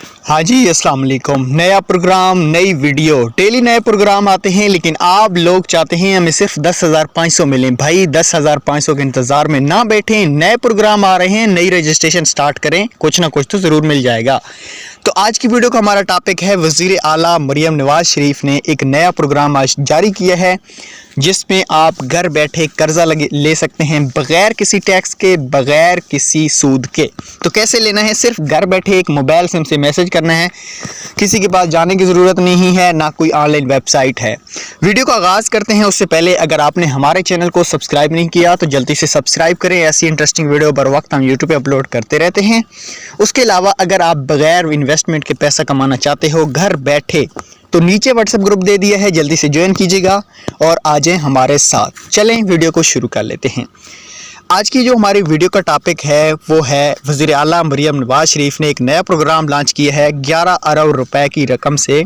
हाँ जी, अस्सलाम वालेकुम। नया प्रोग्राम, नई वीडियो, डेली नए प्रोग्राम आते हैं, लेकिन आप लोग चाहते हैं हमें सिर्फ 10,500 मिलें। भाई 10,500 के इंतज़ार में ना बैठें, नए प्रोग्राम आ रहे हैं, नई रजिस्ट्रेशन स्टार्ट करें, कुछ ना कुछ तो ज़रूर मिल जाएगा। तो आज की वीडियो का हमारा टॉपिक है, वज़ीर आला मरियम नवाज शरीफ ने एक नया प्रोग्राम आज जारी किया है, जिसमें आप घर बैठे कर्जा ले सकते हैं बगैर किसी टैक्स के, बगैर किसी सूद के। तो कैसे लेना है? सिर्फ घर बैठे एक मोबाइल सिम से मैसेज करना है, किसी के पास जाने की ज़रूरत नहीं है, ना कोई ऑनलाइन वेबसाइट है। वीडियो का आगाज़ करते हैं। उससे पहले अगर आपने हमारे चैनल को सब्सक्राइब नहीं किया तो जल्दी से सब्सक्राइब करें। ऐसी इंटरेस्टिंग वीडियो बर वक्त हम यूट्यूब पे अपलोड करते रहते हैं। उसके अलावा अगर आप बगैर इन्वेस्टमेंट के पैसा कमाना चाहते हो घर बैठे, तो नीचे व्हाट्सएप ग्रुप दे दिया है, जल्दी से ज्वाइन कीजिएगा और आ जाएं हमारे साथ। चलें वीडियो को शुरू कर लेते हैं। आज की जो हमारी वीडियो का टॉपिक है वो है, वज़ीर आला मरियम नवाज शरीफ ने एक नया प्रोग्राम लॉन्च किया है 11 अरब रुपए की रकम से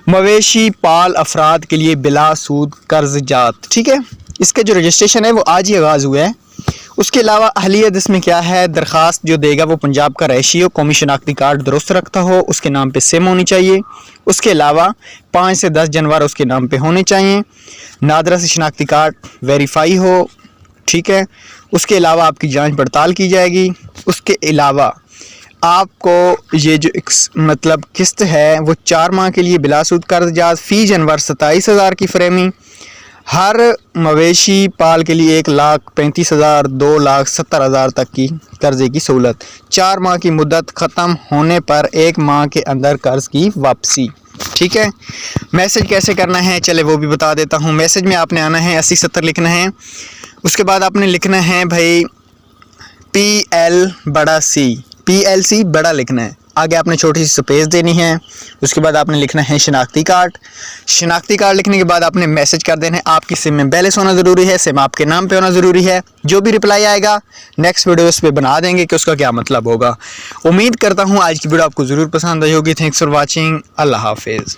मवेशी पाल अफराद के लिए बिला सूद कर्ज़जात। ठीक है, इसका जो रजिस्ट्रेशन है वो आज ही आगाज़ हुआ है। उसके अलावा अहलियत इसमें क्या है, दरख्वास्त जो देगा वो पंजाब का रहायशी हो, कौमी शनाख्ती कार्ड दुरुस्त रखता हो, उसके नाम पे सिम होनी चाहिए। उसके अलावा 5 से 10 जानवर उसके नाम पे होने चाहिए, नादरा से शनाख्ती कार्ड वेरीफाई हो। ठीक है, उसके अलावा आपकी जांच पड़ताल की जाएगी। उसके अलावा आपको ये जो मतलब किस्त है वो 4 माह के लिए बिलासूद कर्ज़जात, फ़ी जानवर 27,000 की फ्रेमी, हर मवेशी पाल के लिए 1,35,000, 2,70,000 तक की कर्ज़े की सहूलत, 4 माह की मुद्दत ख़त्म होने पर 1 माह के अंदर कर्ज़ की वापसी। ठीक है, मैसेज कैसे करना है चले वो भी बता देता हूँ। मैसेज में आपने आना है 8070 लिखना है। उसके बाद आपने लिखना है भाई PLC बड़ा लिखना है, आगे आपने छोटी सी स्पेस देनी है। उसके बाद आपने लिखना है शनाख्ती कार्ड लिखने के बाद आपने मैसेज कर देना है आपकी सिम में बैलेंस होना ज़रूरी है, सिम आपके नाम पे होना ज़रूरी है। जो भी रिप्लाई आएगा नेक्स्ट वीडियो उस पर बना देंगे कि उसका क्या मतलब होगा। उम्मीद करता हूँ आज की वीडियो आपको ज़रूर पसंद आई होगी। Thanks for watching. अल्लाह हाफिज़।